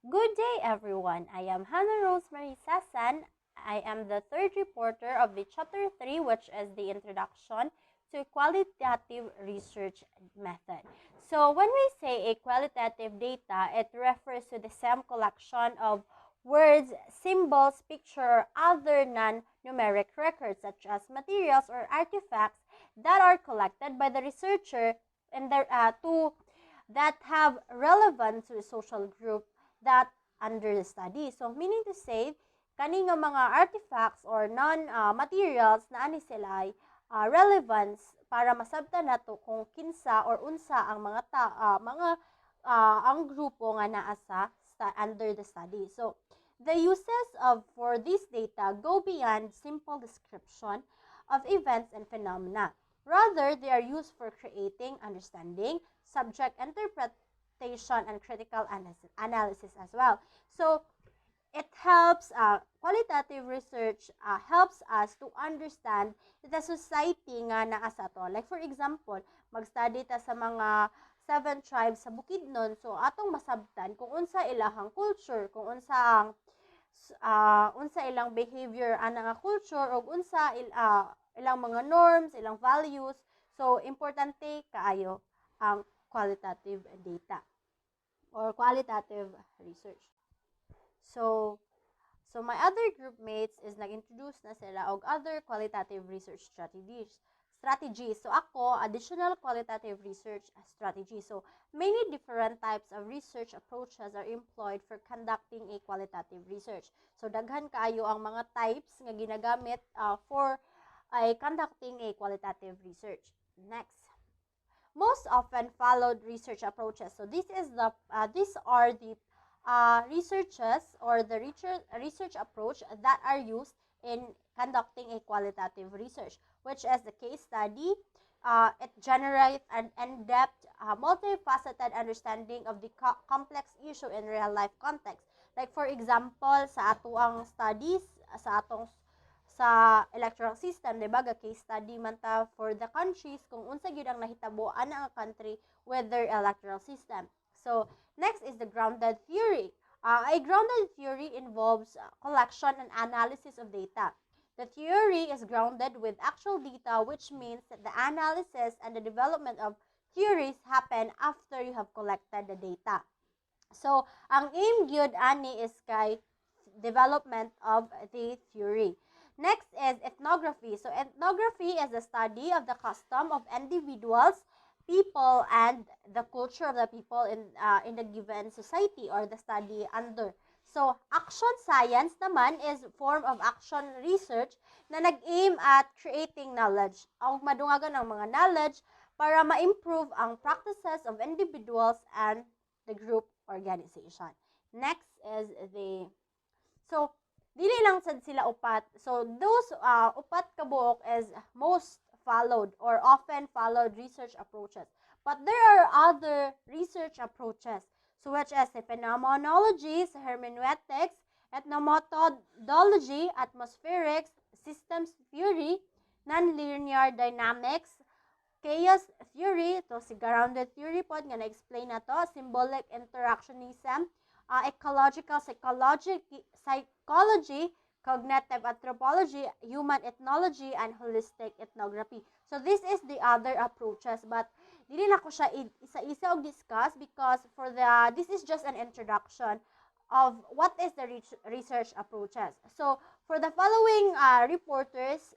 Good day, everyone. I am Hannah Rosemary Sasan. I am the third reporter of the Chapter 3, which is the introduction to qualitative research method. So, when we say a qualitative data, it refers to the same collection of words, symbols, picture, or other non-numeric records such as materials or artifacts that are collected by the researcher and to that have relevance to the social group that under the study. So, meaning to say, kani nga mga artifacts or non-materials na ani sila ay relevance para masabtan nato kung kinsa or unsa ang ang grupo nga naa sa under the study. So, the uses of for this data go beyond simple description of events and phenomena. Rather, they are used for creating understanding, subject interpretation, and critical analysis as well. So, it helps, qualitative research helps us to understand the society nga naa sa to. Like for example, mag-study ta sa mga 7 tribes sa Bukidnon. So, atong masabtan kung unsa ilahang culture, kung unsa ilang behavior ana nga culture o unsa ilang mga norms, ilang values. So, importante kaayo ang qualitative data or qualitative research. So, my other group mates is nag-introduce na sila og other qualitative research strategies. So ako, additional qualitative research strategy. So many different types of research approaches are employed for conducting a qualitative research. So daghan kaayo ang mga types nga ginagamit for conducting a qualitative research. Next, most often followed research approaches. So these are the researches or the research approach that are used in conducting a qualitative research, which is the case study. It generates an in-depth, multifaceted understanding of the complex issue in real-life context. Like for example, sa atuang studies, sa electoral system, diba, case study man ta for the countries kung unsa gyud ang nahitabo ana nga country with their electoral system. So, next is the grounded theory. A grounded theory involves collection and analysis of data. The theory is grounded with actual data, which means that the analysis and the development of theories happen after you have collected the data. So, ang aim gyud ani is kay development of the theory. Next is ethnography. So, ethnography is the study of the custom of individuals, people, and the culture of the people in the given society or the study under. So, action science naman is form of action research na nag-aim at creating knowledge o madungagan ng mga knowledge para ma-improve ang practices of individuals and the group organization. Next is dili lang sad sila upat. So, those upat kabuok is most followed or often followed research approaches. But there are other research approaches, so which as phenomenology, hermeneutics, ethnomethodology, atmospherics, systems theory, nonlinear dynamics, chaos theory, to si grounded theory pod nga na-explain na to, symbolic interactionism, ecological psychology, cognitive anthropology, human ethnology, and holistic ethnography. So this is the other approaches, but dili na ko siya isa-isa og discuss because this is just an introduction of what is the research approaches. So for the following reporters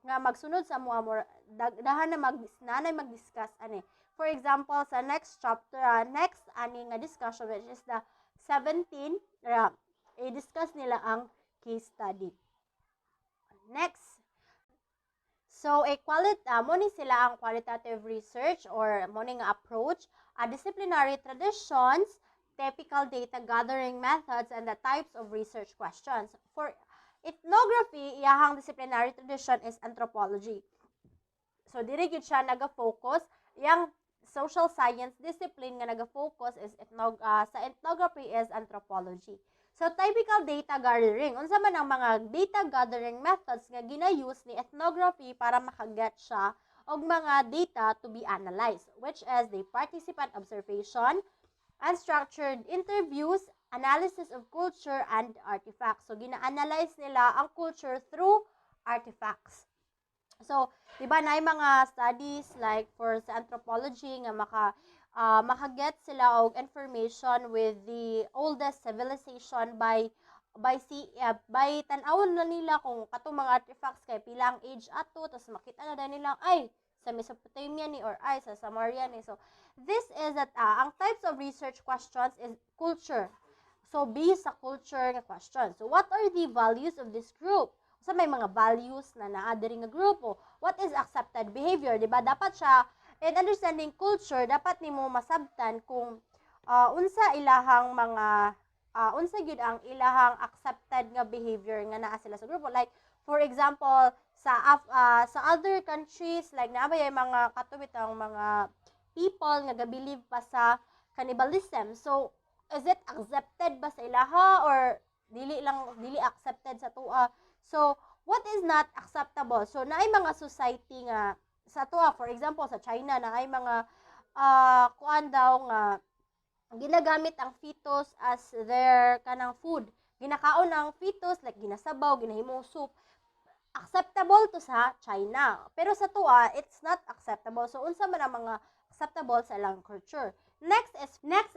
nga magsunod sa mga dahan na mag-discuss ani. For example, sa next chapter, next ani nga discussion which is the 17, i-discuss nila ang case study. Next. So, muni sila ang qualitative research or muni nga approach, disciplinary traditions, typical data gathering methods, and the types of research questions. For ethnography, iyahang disciplinary tradition is anthropology. So, diri gid siya naga-focus. Yang social science discipline nga naga-focus is sa ethnography is anthropology. So, typical data gathering. Unsa man ang mga data gathering methods nga gina-use ni ethnography para makaget siya og mga data to be analyzed, which is the participant observation, unstructured interviews, analysis of culture and artifacts. So, gina-analyze nila ang culture through artifacts. So, di ba na mga studies like for sa anthropology nga makaget sila og information with the oldest civilization by tan-awon na nila kung katong mga artifacts kay pila ang age ato, tapos makita na nila ay sa Mesopotamia ni or ay sa Samaria ni. So, this is that ang types of research questions is culture. So, based sa culture nga question. So, what are the values of this group? So, may mga values na naa-diri nga grupo. What is accepted behavior? Diba? Dapat siya, in understanding culture, dapat nimo masabtan kung unsa ilahang mga, unsa gyud ang ilahang accepted nga behavior nga naa sila sa grupo. Like, for example, sa other countries, like naabay mga katubitang mga people nga gabilive pa sa cannibalism. So, is it accepted ba sa ilaha or dili accepted sa tua? So, what is not acceptable? So, naay mga society nga sa tua, for example, sa China, naay mga kuan daw nga ginagamit ang fetus as their kanang food. Ginakaon ang fetus, like ginasabaw, ginahimong soup. Acceptable to sa China. Pero sa tua, it's not acceptable. So, unsa man ang mga acceptable sa ilang culture. Next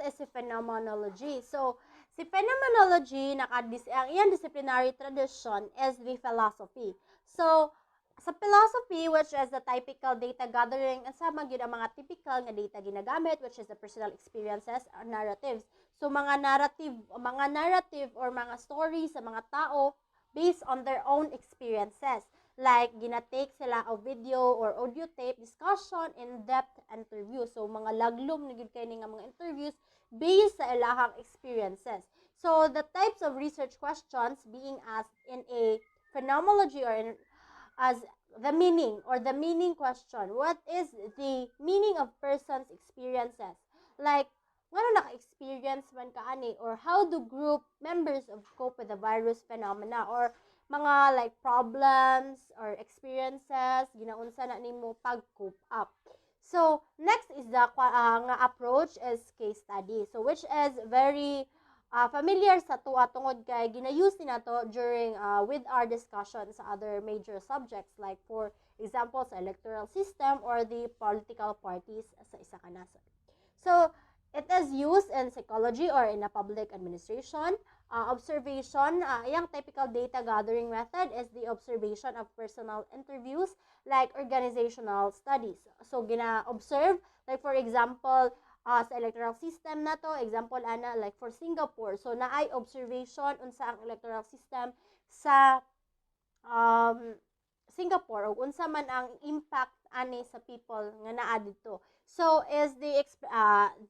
is phenomenology. So, si phenomenology, ang iyang disciplinary tradition is the philosophy. So, sa philosophy, which is the typical data gathering, and sa mga ang mga typical nga data ginagamit, which is the personal experiences or narratives. So, mga narrative or mga stories sa mga tao based on their own experiences. Like, ginatake sila o video or audio tape discussion, in-depth interview. So, mga laglom na gid kay nga mga interviews based sa ilahang experiences. So, the types of research questions being asked in a phenomenology or as the meaning question. What is the meaning of person's experiences? Like, ngano naka-experience man kaani, or how do group members of cope with the virus phenomena, or mga like problems or experiences ginaunsa na nimo pag-cope up. So, next is the nga approach is case study. So, which is very familiar sa tuwa tungod kay gina-use ni nato during with our discussion sa other major subjects like for example sa electoral system or the political parties sa isa ka nasod. So, it is used in psychology or in a public administration. Observation, yung typical data gathering method is the observation of personal interviews like organizational studies. So, gina-observe, like for example, sa electoral system na to, example ana, like for Singapore. So, naay observation unsa ang electoral system sa Singapore, o unsa man ang impact ani sa people nga naa dito. So, is the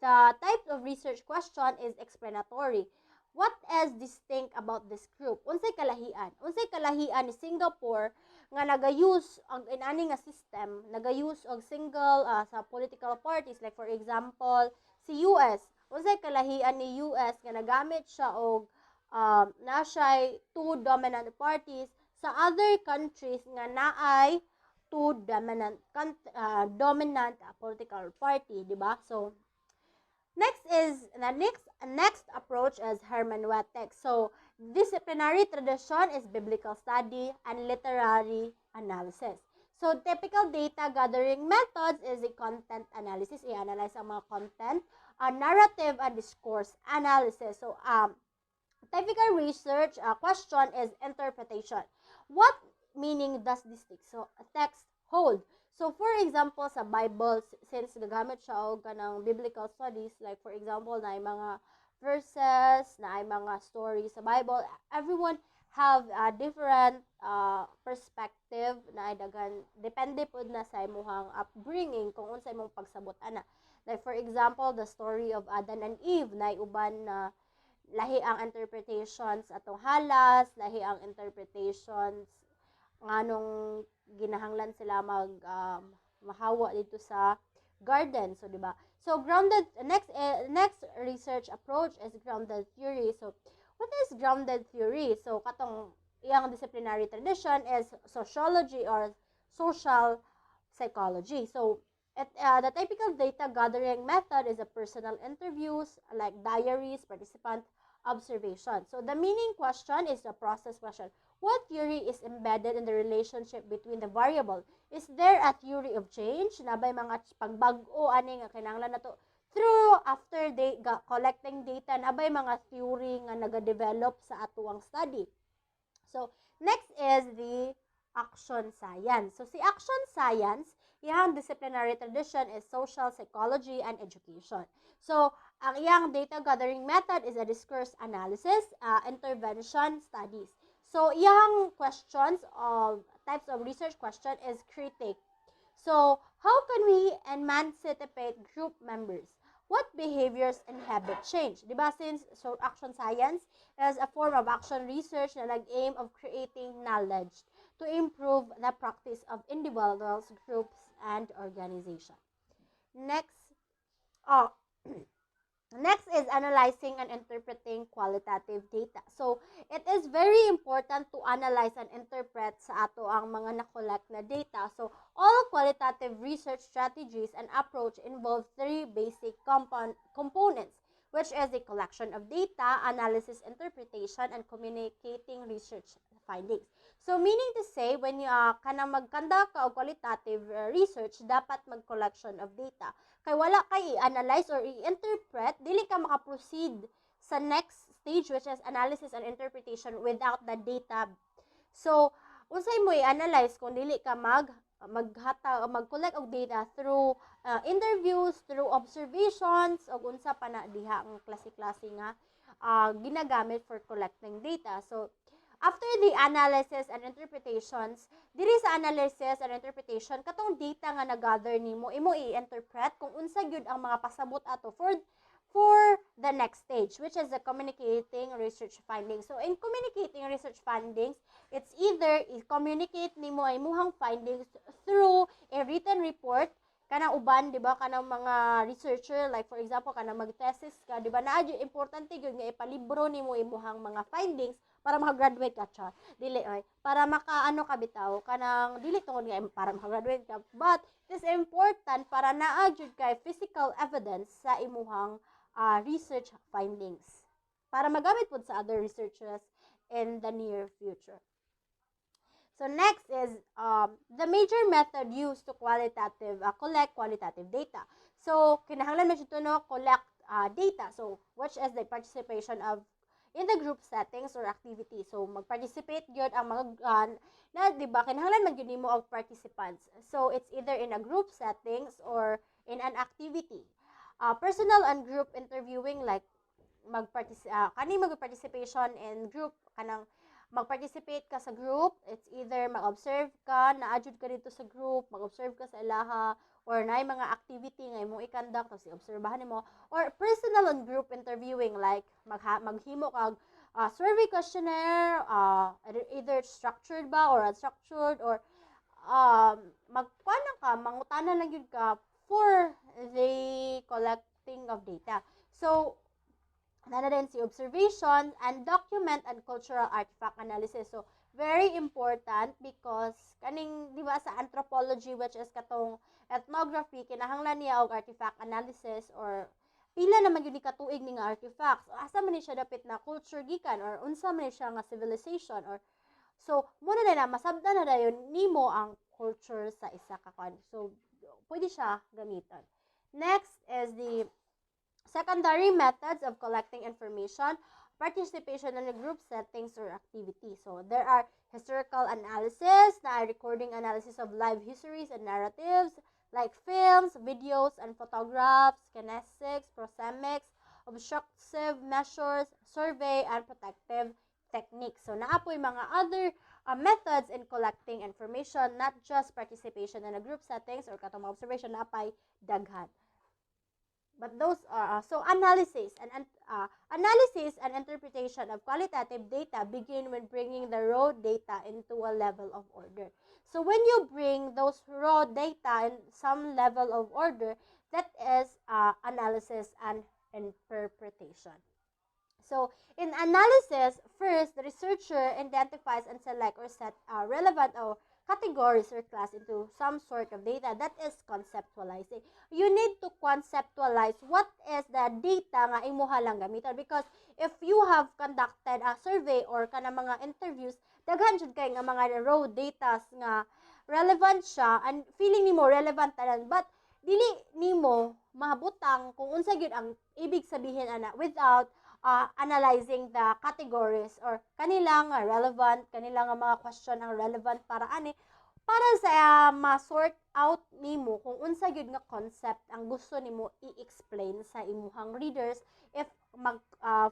type of research question is explanatory. What is distinct about this group? Unsay kalahian? Unsay kalahian ni Singapore nga nagayuse ang inani nga system, nagayuse og single sa political parties, like for example, si US. Unsay kalahian ni US nga nagamit siya og na siya two dominant parties sa other countries nga naay two dominant political party, di ba? So, next approach is hermeneutics. So, disciplinary tradition is biblical study and literary analysis. So, typical data gathering methods is the content analysis. I-analyze ang mga content, narrative and discourse analysis. So, typical research question is interpretation. What meaning does this text hold? So, for example, sa Bible, since gagamit siya og kanang biblical studies, like for example, na mga verses, na mga stories sa Bible, everyone have a different perspective na dagan depende pod na sa imong upbringing kung unsa imong pagsabot ana. Like for example, the story of Adam and Eve, na uban na lahi ang interpretations atong halas, lahi ang interpretations nganong ginahanglan sila mahawa dito sa garden, so di ba? So grounded next research approach is grounded theory. So what is grounded theory? So katong iyang disciplinary tradition is sociology or social psychology. So the typical data gathering method is a personal interviews like diaries, participant observation. So the meaning question is the process question. What theory is embedded in the relationship between the variable? Is there a theory of change? Nabay mga pagbag-o ani nga kinahanglan nato through after collecting data, nabay mga theory nga naga-develop sa atuang study. So next is the action science. So si action science, iyang disciplinary tradition is social psychology and education. So ang iyang data gathering method is a discourse analysis, intervention studies. So iyang questions of types of research question is critique. So how can we emancipate group members? What behaviors and habit change? Diba, since so action science is a form of action research na nag-aim of creating knowledge to improve the practice of individuals, groups, and organization. Next, oh, next is analyzing and interpreting qualitative data. So, it is very important to analyze and interpret sa ato ang mga na-collect na data. So, all qualitative research strategies and approach involve three basic components, which is the collection of data, analysis, interpretation, and communicating research findings. So, meaning to say, when you kanang mag-conduct ka og qualitative research, dapat mag-collection of data. Kay wala kay i-analyze or i-interpret, dili ka maka-proceed sa next stage, which is analysis and interpretation without the data. So, unsay mo i-analyze kung dili ka mag-collect og data through interviews, through observations, o unsa pa na diha ang klase-klase nga ginagamit for collecting data. So, after the analysis and interpretations, diri sa analysis and interpretation, katong data nga na-gather nimo, imo i-interpret kung unsa gyud ang mga pasabot ato for the next stage, which is the communicating research findings. So, in communicating research findings, it's either i-communicate nimo ay imuhang findings through a written report, kanang uban, di ba, kanang mga researcher, like for example, kanang mag-thesis ka, di ba, na importante gyud nga ipalibro nimo imuhang mga findings para maka-graduate ka siya. Dili oy, para maka-ano ka bitaw, kanang dili tungod nga para maka-graduate ka, but it is important para naa jud kay physical evidence sa imuhang research findings para magamit pud sa other researchers in the near future. So next is the major method used to collect qualitative data. So kinahanglan man siya no collect data. So which is the participation of in the group settings or activity. So mag-participate gyud ang mga na di ba kinahanglan man gyud nimo og participants. So it's either in a group settings or in an activity. Personal and group interviewing, like mag-participation in group, kanang mag-participate ka sa group, it's either mag-observe ka, na-adjud ka dito sa group, mag-observe ka sa ilaha, or na mga activity nga imong i-conduct, tapos i-obserbahan mo, or personal and group interviewing, like maghimo kag survey questionnaire, either structured ba or unstructured, or magkuana ka, mangutana lang yun ka for the collecting of data. So, na din si observation and document and cultural artifact analysis. So, very important because kaning di ba sa anthropology, which is katong ethnography, kinahanglan niya og artifact analysis or pila naman yun katuig ni nga artifacts. So, asa man ni siya dapit na culture gikan or unsa man ni siya nga civilization or so muna na masabtan na dayon nimo ang culture sa isa ka kwan. So, pwede siya gamiton. Next is the secondary methods of collecting information, participation in a group settings or activity. So there are historical analysis, na recording analysis of live histories and narratives, like films, videos, and photographs, kinesics, prosemics, obstructive measures, survey, and protective techniques. So naapoy mga other methods in collecting information, not just participation in a group settings or katong observation, naapay daghan. But those are so analysis and interpretation of qualitative data begin when bringing the raw data into a level of order. So when you bring those raw data in some level of order, that is analysis and interpretation. So in analysis, first the researcher identifies and select or set relevant or categories or class into some sort of data, that is conceptualizing. You need to conceptualize what is the data nga imuha lang gamiton, because if you have conducted a survey or kana mga interviews, daghan jud kay nga mga raw data nga relevant siya and feeling nimo relevant tanan, but dili nimo mahabutang kung unsa gyud ang ibig sabihin ana without analyzing the categories or kanilang relevant, kanilang mga question ang relevant para ani, para sa ma-sort out nimo kung unsa gyud nga concept ang gusto nimo i-explain sa imuhang readers if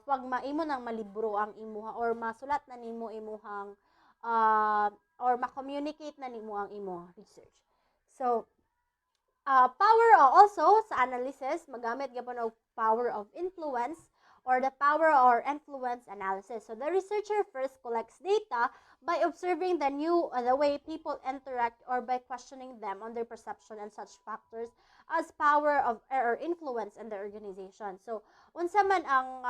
pag maimo nang malibro ang imuha or masulat na nimo imuhang or ma-communicate na nimo ang imuhang research. So power also sa analysis, magamit gyapon og power of influence or the power or influence analysis. So the researcher first collects data by observing the way people interact or by questioning them on their perception and such factors as power of or influence in the organization. So unsa man ang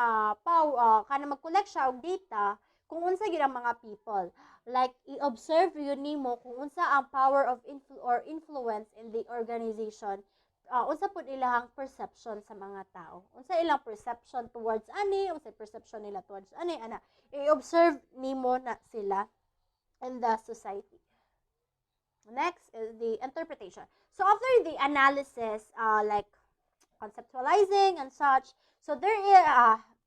kana mag-collect siya og data kung unsa gyud ang mga people, like i-observe yun nimo kung unsa ang power of influence in the organization, unsa pud ilang perception sa mga tao, unsa ilang perception towards ani, unsa perception nila towards ani ana, i-observe nimo na sila in the society. Next is the interpretation. So after the analysis, like conceptualizing and such, so there is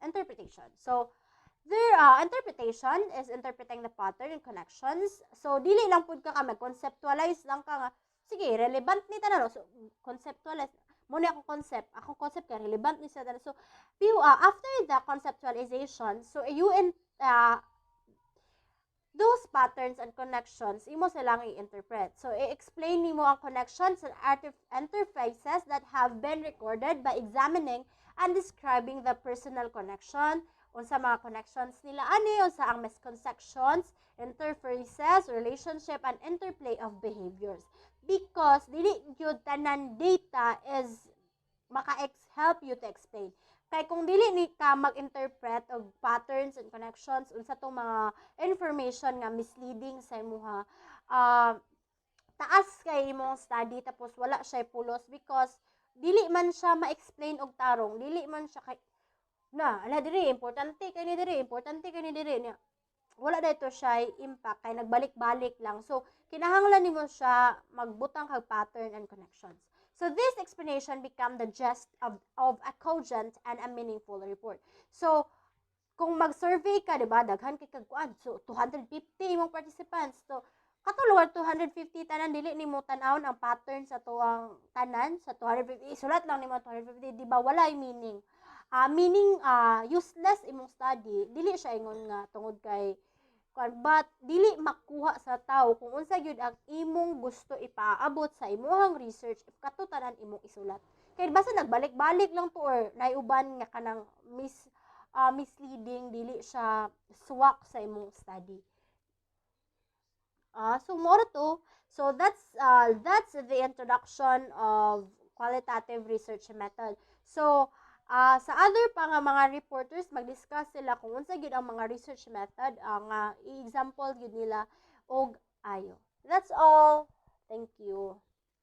interpretation. So their interpretation is interpreting the pattern and connections. So dili lang pud ka mag-conceptualize lang ka nga, sige, relevant ni tanan. So conceptualize mo na akong concept kay relevant ni sa tanan. So after the conceptualization, so you those patterns and connections imo silang i-interpret. So i-explain nimo ang connections and interfaces that have been recorded by examining and describing the personal connection, unsa mga connections nila ani, unsa ang misconceptions, interfaces, relationship, and interplay of behaviors. Because dili gyud tanan data is maka-help you to explain. Kay kung dili ni ka mag-interpret og patterns and connections, unsa tong mga information nga misleading sa imuha, taas kay imong study tapos wala siya pulos because dili man siya ma-explain og tarong, dili man siya kay ala diri importante kay ni diri niya, wala dayto siya impact kay nagbalik-balik lang. So kinahanglan nimo siya magbutang kag pattern and connections. So this explanation become the gist of a cogent and a meaningful report. So kung mag-survey ka, di ba, daghan kay kag kuan, so 250 imong participants. So katulong 250 tanan, dili nimo tan-awon ang pattern sa tuang tanan sa 250, isulat lang nimo 250, di ba, walay meaning. Useless imong study, dili siya ingon nga tungod kay but dili makuha sa tao kung unsa gyud ang imong gusto ipaabot sa imong research if katutanan imong isulat. Kay basta nagbalik-balik lang to or naiuban nga kanang misleading, dili siya swak sa imong study. So more to, so that's the introduction of qualitative research method. So sa other pa nga mga reporters, mag-discuss sila kung unsa gyud ang mga research method ang i-example gyud nila og ayo. That's all. Thank you.